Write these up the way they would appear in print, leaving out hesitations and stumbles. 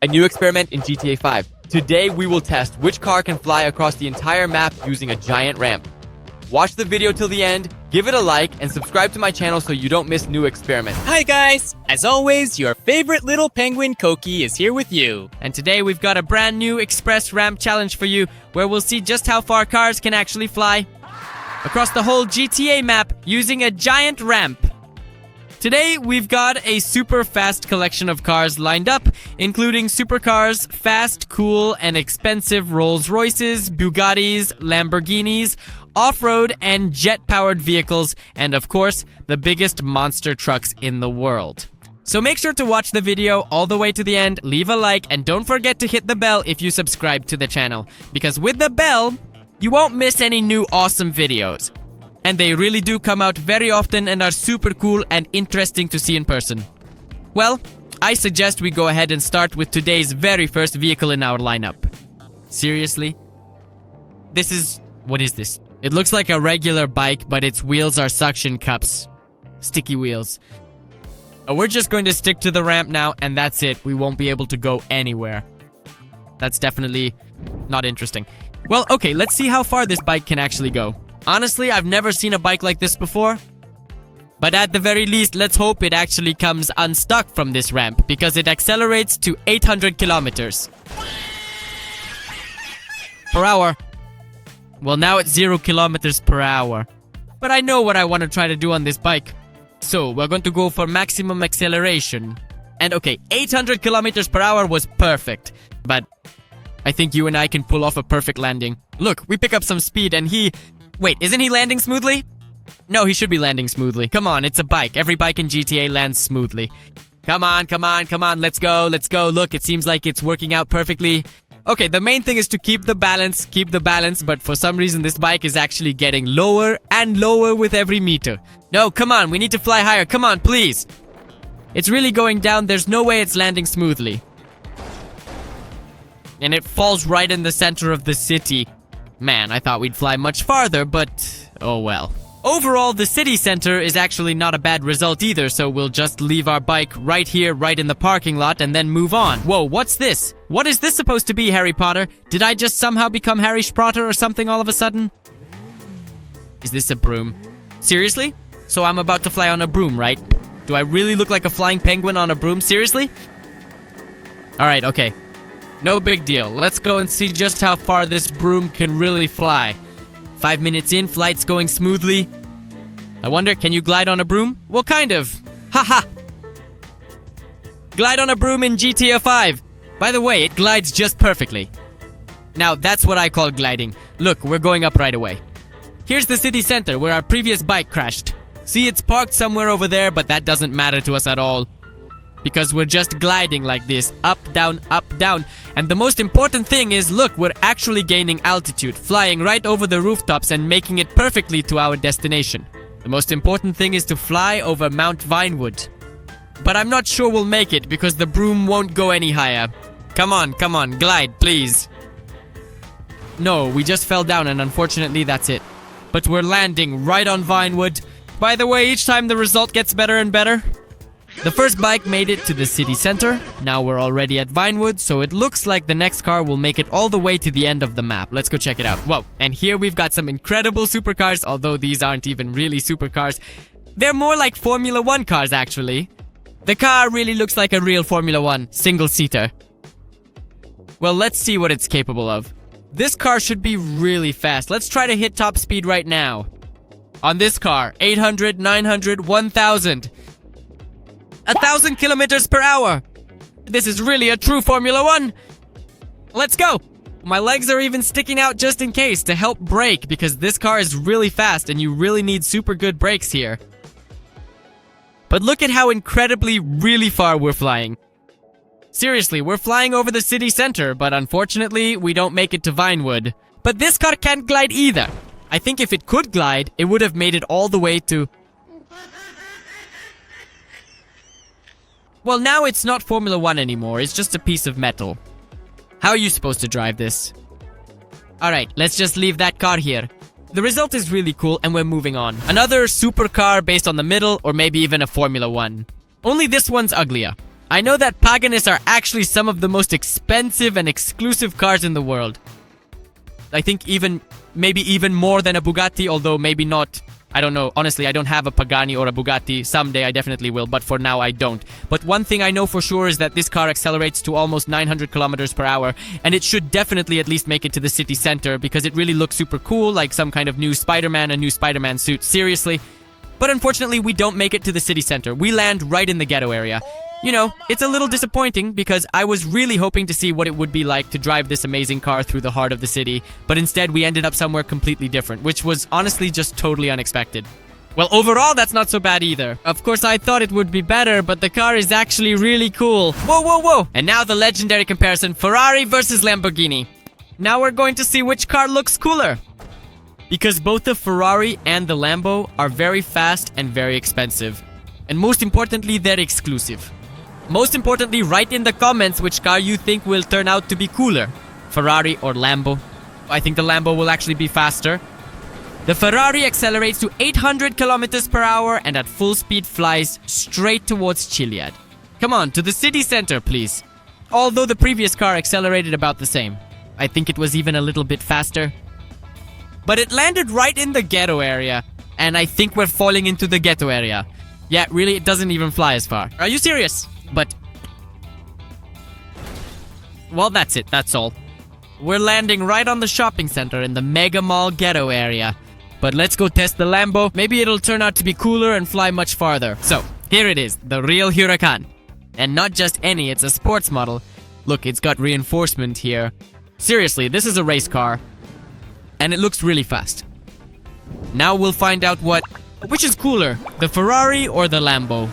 a new experiment in GTA 5. Today we will test which car can fly across the entire map using a giant ramp. Watch the video till the end, give it a like, and subscribe to my channel so you don't miss new experiments. Hi guys! As always, your favorite little penguin Koki is here with you. And today we've got a brand new express ramp challenge for you where we'll see just how far cars can actually fly across the whole GTA map using a giant ramp. Today, we've got a super fast collection of cars lined up, including supercars, fast, cool, and expensive Rolls-Royces, Bugattis, Lamborghinis, off-road and jet-powered vehicles, and of course, the biggest monster trucks in the world. So make sure to watch the video all the way to the end, leave a like, and don't forget to hit the bell if you subscribe to the channel, because with the bell, you won't miss any new awesome videos. And they really do come out very often and are super cool and interesting to see in person. Well, I suggest we go ahead and start with today's very first vehicle in our lineup. Seriously? What is this? It looks like a regular bike, but its wheels are suction cups. Sticky wheels. We're just going to stick to the ramp now, and that's it. We won't be able to go anywhere. That's definitely not interesting. Well, okay, let's see how far this bike can actually go. Honestly, I've never seen a bike like this before. But at the very least, let's hope it actually comes unstuck from this ramp, because it accelerates to 800 kilometers per hour. Well, now it's 0 kilometers per hour. But I know what I want to try to do on this bike. So, we're going to go for maximum acceleration. And okay, 800 kilometers per hour was perfect. But I think you and I can pull off a perfect landing. Look, we pick up some speed and Wait, isn't he landing smoothly? No, he should be landing smoothly. Come on, it's a bike. Every bike in GTA lands smoothly. Come on, come on, come on. Let's go, let's go. Look, it seems like it's working out perfectly. Okay, the main thing is to keep the balance, but for some reason this bike is actually getting lower and lower with every meter. No, come on, we need to fly higher. Come on, please. It's really going down. There's no way it's landing smoothly. And it falls right in the center of the city. Man, I thought we'd fly much farther, but oh well. Overall, the city center is actually not a bad result either, so we'll just leave our bike right here, right in the parking lot, and then move on. Whoa, what's this? What is this supposed to be, Harry Potter? Did I just somehow become Harry Sprotter or something all of a sudden? Is this a broom? Seriously? So I'm about to fly on a broom, right? Do I really look like a flying penguin on a broom? Seriously? Alright, okay. No big deal. Let's go and see just how far this broom can really fly. 5 minutes in, flight's going smoothly. I wonder, can you glide on a broom? Well, kind of. Haha! Glide on a broom in GTA 5. By the way, it glides just perfectly. Now, that's what I call gliding. Look, we're going up right away. Here's the city center where our previous bike crashed. See, it's parked somewhere over there, but that doesn't matter to us at all. Because we're just gliding like this, up, down, and the most important thing is, look, we're actually gaining altitude, flying right over the rooftops and making it perfectly to our destination. The most important thing is to fly over Mount Vinewood. But I'm not sure we'll make it because the broom won't go any higher. Come on, glide, please. No, we just fell down and unfortunately that's it. But we're landing right on Vinewood. By the way, each time the result gets better and better. The first bike made it to the city center. Now we're already at Vinewood, so it looks like the next car will make it all the way to the end of the map. Let's go check it out. Whoa, and here we've got some incredible supercars, although these aren't even really supercars. They're more like Formula 1 cars, actually. The car really looks like a real Formula 1 single-seater. Well, let's see what it's capable of. This car should be really fast. Let's try to hit top speed right now. On this car, 800, 900, 1000. 1,000 kilometers per hour. This is really a true Formula 1. Let's go. My legs are even sticking out just in case to help brake because this car is really fast and you really need super good brakes here. But look at how incredibly really far we're flying. Seriously, we're flying over the city center, but unfortunately, we don't make it to Vinewood. But this car can't glide either. I think if it could glide, it would have made it all the way to... Well, now it's not Formula 1 anymore, it's just a piece of metal. How are you supposed to drive this? Alright, let's just leave that car here. The result is really cool and we're moving on. Another supercar based on the middle or maybe even a Formula 1. Only this one's uglier. I know that Paganis are actually some of the most expensive and exclusive cars in the world. I think maybe even more than a Bugatti, although maybe not. I don't know. Honestly, I don't have a Pagani or a Bugatti. Someday I definitely will, but for now I don't. But one thing I know for sure is that this car accelerates to almost 900 kilometers per hour, and it should definitely at least make it to the city center because it really looks super cool, like some kind of new Spider-Man, a new Spider-Man suit. Seriously. But unfortunately, we don't make it to the city center. We land right in the ghetto area. You know, it's a little disappointing because I was really hoping to see what it would be like to drive this amazing car through the heart of the city, but instead we ended up somewhere completely different, which was honestly just totally unexpected. Well, overall, that's not so bad either. Of course, I thought it would be better, but the car is actually really cool. Whoa, whoa, whoa! And now the legendary comparison, Ferrari versus Lamborghini. Now we're going to see which car looks cooler. Because both the Ferrari and the Lambo are very fast and very expensive. And most importantly, they're exclusive. Most importantly, write in the comments which car you think will turn out to be cooler. Ferrari or Lambo. I think the Lambo will actually be faster. The Ferrari accelerates to 800 kilometers per hour and at full speed flies straight towards Chiliad. Come on, to the city center, please. Although the previous car accelerated about the same. I think it was even a little bit faster. But it landed right in the ghetto area. And I think we're falling into the ghetto area. Yeah, really, it doesn't even fly as far. Are you serious? But... well, that's it. That's all. We're landing right on the shopping center in the Mega Mall ghetto area. But let's go test the Lambo. Maybe it'll turn out to be cooler and fly much farther. So, here it is. The real Huracan. And not just any, it's a sports model. Look, it's got reinforcement here. Seriously, this is a race car. And it looks really fast. Now we'll find out which is cooler, the Ferrari or the Lambo.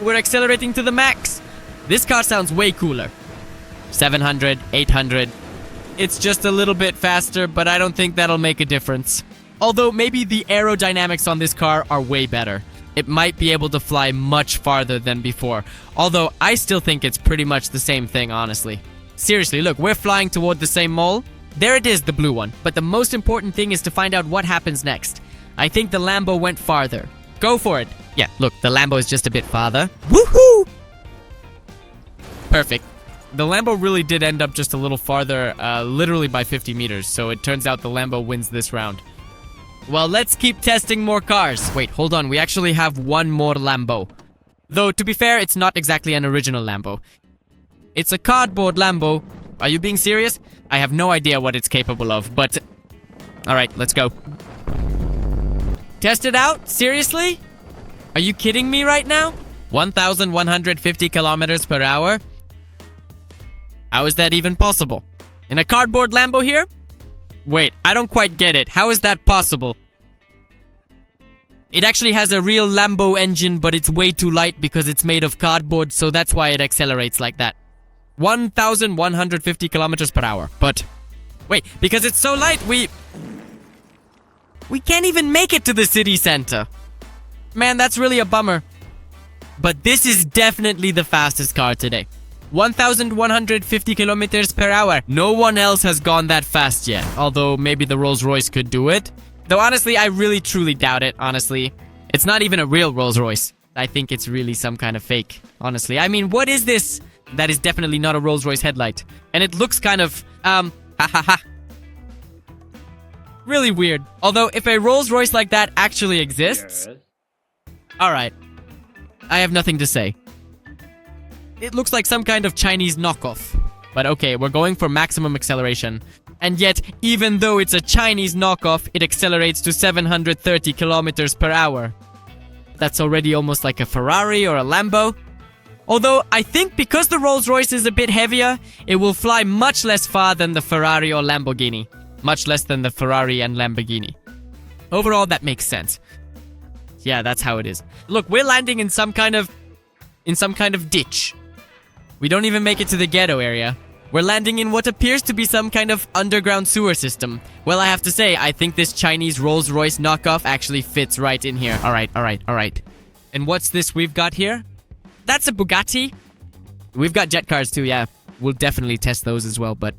We're accelerating to the max. This car sounds way cooler. 700, 800. It's just a little bit faster, but I don't think that'll make a difference. Although maybe the aerodynamics on this car are way better. It might be able to fly much farther than before. Although I still think it's pretty much the same thing, honestly. Seriously, look, we're flying toward the same mall. There it is, the blue one. But the most important thing is to find out what happens next. I think the Lambo went farther. Go for it. Yeah, look, the Lambo is just a bit farther. Woohoo! Perfect. The Lambo really did end up just a little farther, literally by 50 meters. So it turns out the Lambo wins this round. Well, let's keep testing more cars. Wait, hold on. We actually have one more Lambo. Though, to be fair, it's not exactly an original Lambo. It's a cardboard Lambo. Are you being serious? I have no idea what it's capable of, but... alright, let's go. Test it out? Seriously? Are you kidding me right now? 1,150 kilometers per hour? How is that even possible? In a cardboard Lambo here? Wait, I don't quite get it. How is that possible? It actually has a real Lambo engine, but it's way too light because it's made of cardboard, so that's why it accelerates like that. 1,150 kilometers per hour. But, wait, because it's so light, we can't even make it to the city center. Man, that's really a bummer. But this is definitely the fastest car today. 1,150 kilometers per hour. No one else has gone that fast yet. Although maybe the Rolls-Royce could do it. Though honestly, I really truly doubt it, honestly. It's not even a real Rolls-Royce. I think it's really some kind of fake, honestly. I mean, what is this? That is definitely not a Rolls-Royce headlight. And it looks kind of, ha ha ha. Really weird. Although, if a Rolls-Royce like that actually exists... yes. Alright. I have nothing to say. It looks like some kind of Chinese knockoff. But okay, we're going for maximum acceleration. And yet, even though it's a Chinese knockoff, it accelerates to 730 kilometers per hour. That's already almost like a Ferrari or a Lambo. Although, I think because the Rolls-Royce is a bit heavier, it will fly much less far than the Ferrari or Lamborghini. Much less than the Ferrari and Lamborghini. Overall, that makes sense. Yeah, that's how it is. Look, we're landing in some kind of ditch. We don't even make it to the ghetto area. We're landing in what appears to be some kind of underground sewer system. Well, I have to say, I think this Chinese Rolls-Royce knockoff actually fits right in here. Alright. And what's this we've got here? That's a Bugatti. We've got jet cars too, yeah. We'll definitely test those as well, but...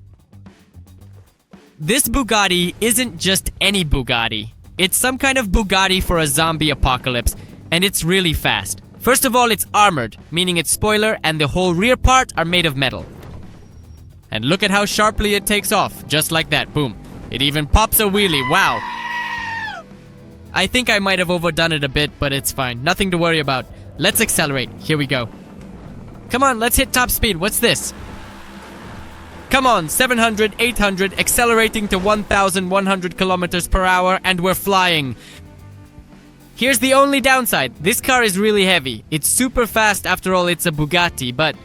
this Bugatti isn't just any Bugatti. It's some kind of Bugatti for a zombie apocalypse, and it's really fast. First of all, it's armored, meaning its spoiler and the whole rear part are made of metal. And look at how sharply it takes off, just like that, boom. It even pops a wheelie, wow. I think I might have overdone it a bit, but it's fine, nothing to worry about. Let's accelerate, here we go. Come on, let's hit top speed, what's this? Come on, 700, 800, accelerating to 1,100 kilometers per hour, and we're flying. Here's the only downside. This car is really heavy. It's super fast, after all, it's a Bugatti, but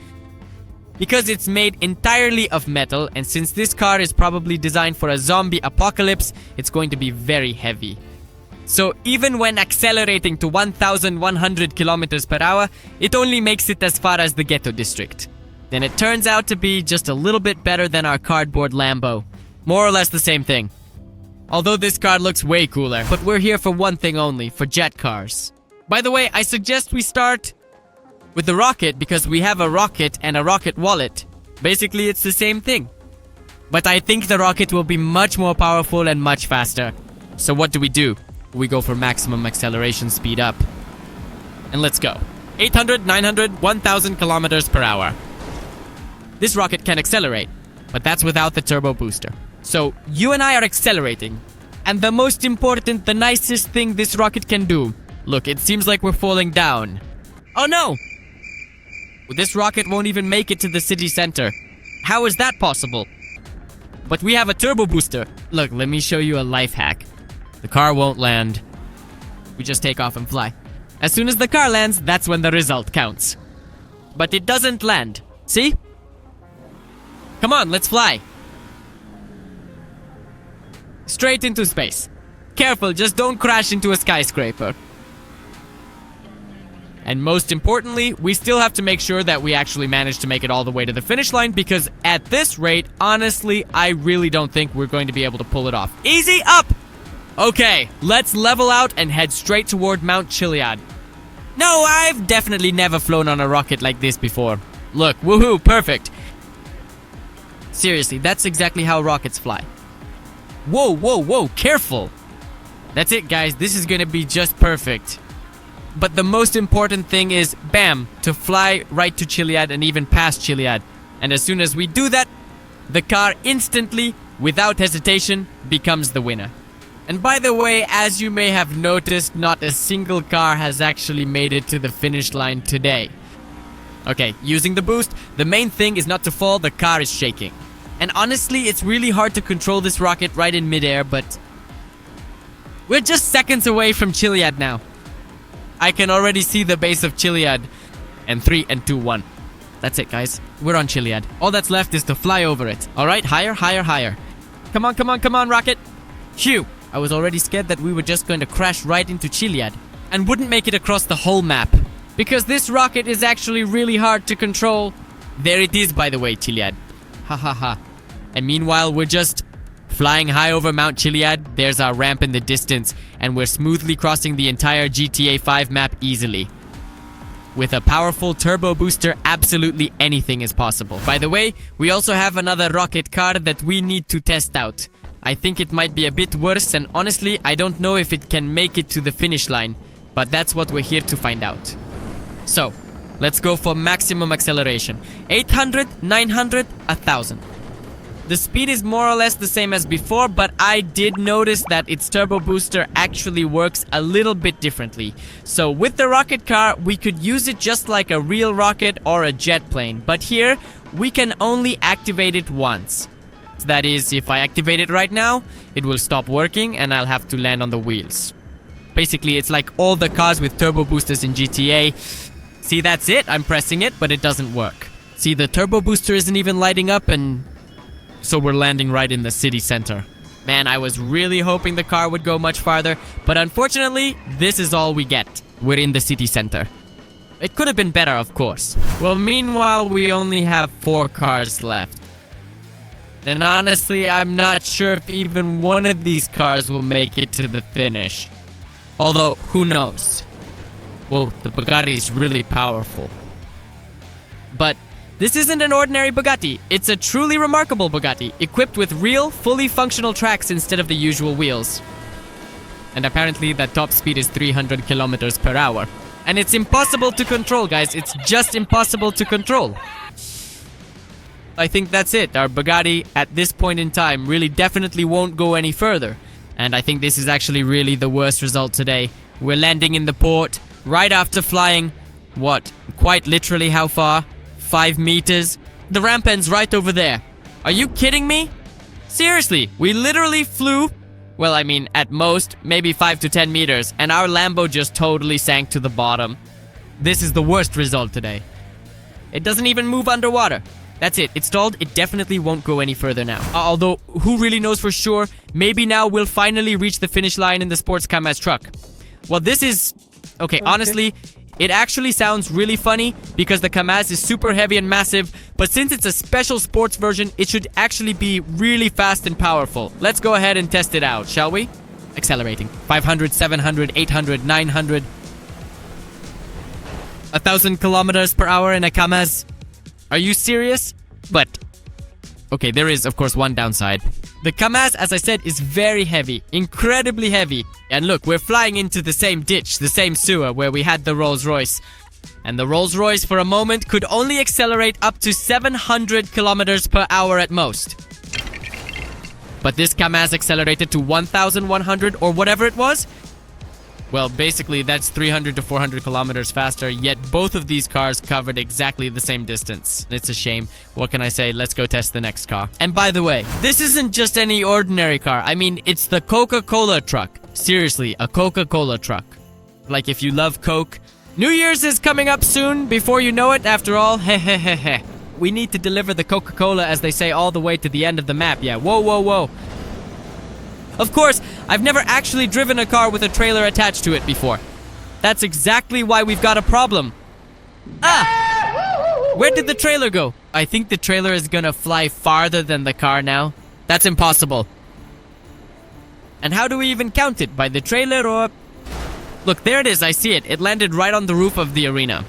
because it's made entirely of metal, and since this car is probably designed for a zombie apocalypse, it's going to be very heavy. So even when accelerating to 1,100 kilometers per hour, it only makes it as far as the ghetto district. Then it turns out to be just a little bit better than our cardboard Lambo. More or less the same thing. Although this car looks way cooler, but we're here for one thing only, for jet cars. By the way, I suggest we start with the rocket because we have a rocket and a rocket wallet. Basically, it's the same thing. But I think the rocket will be much more powerful and much faster. So what do? We go for maximum acceleration speed up. And let's go. 800, 900, 1,000 kilometers per hour. This rocket can accelerate, but that's without the turbo booster. So you and I are accelerating. And the most important, the nicest thing this rocket can do. Look, it seems like we're falling down. Oh no! This rocket won't even make it to the city center. How is that possible? But we have a turbo booster. Look, let me show you a life hack. The car won't land. We just take off and fly. As soon as the car lands, that's when the result counts. But it doesn't land. See? Come on, let's fly. Straight into space. Careful, just don't crash into a skyscraper. And most importantly, we still have to make sure that we actually manage to make it all the way to the finish line, because at this rate, honestly, I really don't think we're going to be able to pull it off. Easy up! Okay, let's level out and head straight toward Mount Chiliad. No, I've definitely never flown on a rocket like this before. Look, woohoo, perfect. Seriously, that's exactly how rockets fly. Whoa, whoa, whoa, careful! That's it, guys, this is gonna be just perfect. But the most important thing is, bam, to fly right to Chiliad and even past Chiliad. And as soon as we do that, the car instantly, without hesitation, becomes the winner. And by the way, as you may have noticed, not a single car has actually made it to the finish line today. Okay, using the boost, the main thing is not to fall, the car is shaking. And honestly, it's really hard to control this rocket right in midair, but we're just seconds away from Chiliad now. I can already see the base of Chiliad. And 3, 2, 1. That's it, guys. We're on Chiliad. All that's left is to fly over it. Alright, higher, higher, higher. Come on, come on, come on, rocket. Phew. I was already scared that we were just going to crash right into Chiliad and wouldn't make it across the whole map. Because this rocket is actually really hard to control. There it is, by the way, Chiliad. Ha ha ha. And meanwhile, we're just flying high over Mount Chiliad. There's our ramp in the distance, and we're smoothly crossing the entire GTA 5 map easily. With a powerful turbo booster, absolutely anything is possible. By the way, we also have another rocket car that we need to test out. I think it might be a bit worse, and honestly, I don't know if it can make it to the finish line. But that's what we're here to find out. So, let's go for maximum acceleration. 800, 900, 1,000. The speed is more or less the same as before, but I did notice that its turbo booster actually works a little bit differently. So with the rocket car, we could use it just like a real rocket or a jet plane. But here, we can only activate it once. That is, if I activate it right now, it will stop working and I'll have to land on the wheels. Basically, it's like all the cars with turbo boosters in GTA. See, that's it. I'm pressing it, but it doesn't work. See, the turbo booster isn't even lighting up, and so we're landing right in the city center. Man, I was really hoping the car would go much farther, but unfortunately, this is all we get. We're in the city center. It could have been better, of course. Well, meanwhile, we only have 4 cars left. And honestly, I'm not sure if even one of these cars will make it to the finish. Although, who knows? Well, the Bugatti is really powerful. But this isn't an ordinary Bugatti. It's a truly remarkable Bugatti, equipped with real, fully functional tracks instead of the usual wheels. And apparently, the top speed is 300 kilometers per hour. And it's impossible to control, guys. It's just impossible to control. I think that's it. Our Bugatti, at this point in time, really definitely won't go any further. And I think this is actually really the worst result today. We're landing in the port right after flying, what, quite literally how far? 5 meters? The ramp ends right over there. Are you kidding me? Seriously, we literally flew, well, I mean, at most, maybe 5 to 10 meters, and our Lambo just totally sank to the bottom. This is the worst result today. It doesn't even move underwater. That's it. It's stalled. It definitely won't go any further now. Although, who really knows for sure? Maybe now we'll finally reach the finish line in the sports Kamaz truck. Well, this is... Okay, honestly, it actually sounds really funny because the Kamaz is super heavy and massive, but since it's a special sports version, it should actually be really fast and powerful. Let's go ahead and test it out, shall we? Accelerating. 500, 700, 800, 900... 1,000 kilometers per hour in a Kamaz. Are you serious? But, okay, there is, of course, one downside. The Kamaz, as I said, is very heavy, incredibly heavy. And look, we're flying into the same ditch, the same sewer where we had the Rolls Royce. And the Rolls Royce, for a moment, could only accelerate up to 700 kilometers per hour at most. But this Kamaz accelerated to 1,100 or whatever it was. Well, basically, that's 300 to 400 kilometers faster, yet both of these cars covered exactly the same distance. It's a shame. What can I say? Let's go test the next car. And by the way, this isn't just any ordinary car. I mean, it's the Coca-Cola truck. Seriously, a Coca-Cola truck. Like, if you love Coke. New Year's is coming up soon, before you know it, after all. Hehehehe. We need to deliver the Coca-Cola, as they say, all the way to the end of the map. Yeah, whoa, whoa, whoa. Of course, I've never actually driven a car with a trailer attached to it before. That's exactly why we've got a problem. Ah! Where did the trailer go? I think the trailer is gonna fly farther than the car now. That's impossible. And how do we even count it? By the trailer or... Look, there it is, I see it. It landed right on the roof of the arena.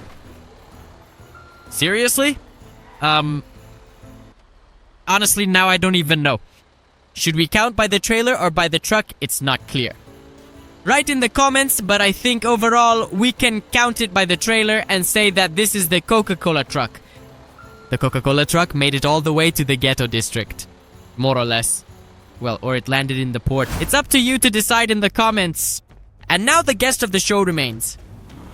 Seriously? Honestly, now I don't even know. Should we count by the trailer or by the truck? It's not clear. Write in the comments, but I think overall we can count it by the trailer and say that this is the Coca-Cola truck. The Coca-Cola truck made it all the way to the ghetto district. More or less. Well, or it landed in the port. It's up to you to decide in the comments. And now the guest of the show remains.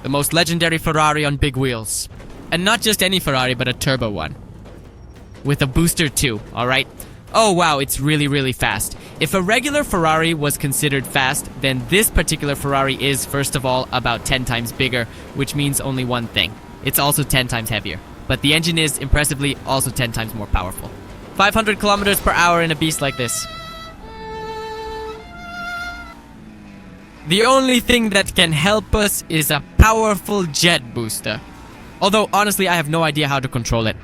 The most legendary Ferrari on big wheels. And not just any Ferrari, but a turbo one. With a booster too, alright? Oh wow, it's really, really fast. If a regular Ferrari was considered fast, then this particular Ferrari is, first of all, about 10 times bigger, which means only one thing. It's also 10 times heavier. But the engine is, impressively, also 10 times more powerful. 500 kilometers per hour in a beast like this. The only thing that can help us is a powerful jet booster. Although, honestly, I have no idea how to control it.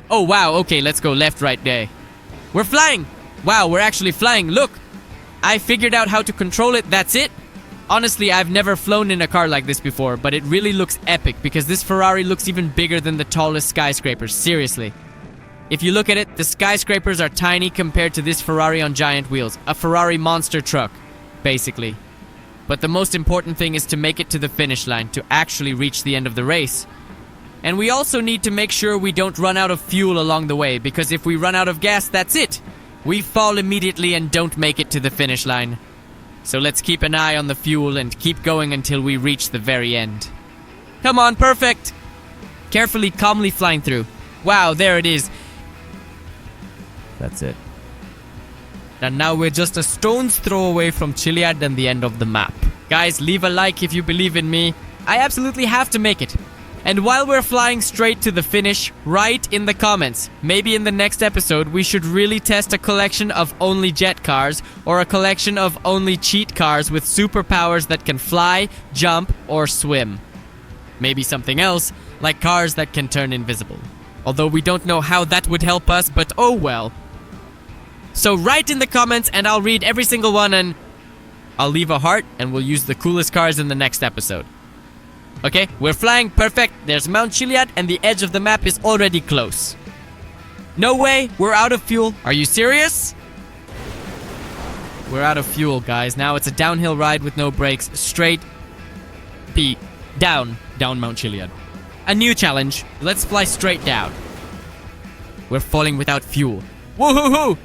Oh wow, okay, let's go left, right, there. We're flying! Wow, we're actually flying. Look! I figured out how to control it. That's it. Honestly, I've never flown in a car like this before, but it really looks epic because this Ferrari looks even bigger than the tallest skyscrapers. Seriously. If you look at it, the skyscrapers are tiny compared to this Ferrari on giant wheels. A Ferrari monster truck, basically. But the most important thing is to make it to the finish line, to actually reach the end of the race. And we also need to make sure we don't run out of fuel along the way, because if we run out of gas, that's it. We fall immediately and don't make it to the finish line. So let's keep an eye on the fuel and keep going until we reach the very end. Come on, perfect! Carefully, calmly flying through. Wow, there it is. That's it. And now we're just a stone's throw away from Chiliad and the end of the map. Guys, leave a like if you believe in me. I absolutely have to make it. And while we're flying straight to the finish, write in the comments. Maybe in the next episode, we should really test a collection of only jet cars or a collection of only cheat cars with superpowers that can fly, jump, or swim. Maybe something else, like cars that can turn invisible. Although we don't know how that would help us, but oh well. So write in the comments and I'll read every single one and I'll leave a heart and we'll use the coolest cars in the next episode. Okay, we're flying, perfect. There's Mount Chiliad and the edge of the map is already close. No way, we're out of fuel. Are you serious? We're out of fuel, guys. Now it's a downhill ride with no brakes. Straight P. Down. Down Mount Chiliad. A new challenge. Let's fly straight down. We're falling without fuel. Woohoo!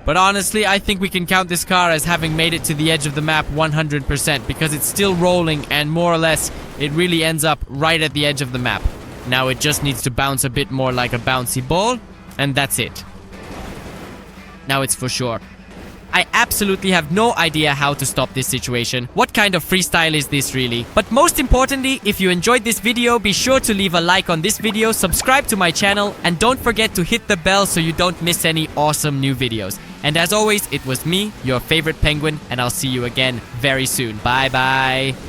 But honestly, I think we can count this car as having made it to the edge of the map 100% because it's still rolling and more or less it really ends up right at the edge of the map. Now it just needs to bounce a bit more like a bouncy ball, and that's it. Now it's for sure. I absolutely have no idea how to stop this situation. What kind of freestyle is this really? But most importantly, if you enjoyed this video, be sure to leave a like on this video, subscribe to my channel, and don't forget to hit the bell so you don't miss any awesome new videos. And as always, it was me, your favorite penguin, and I'll see you again very soon. Bye bye.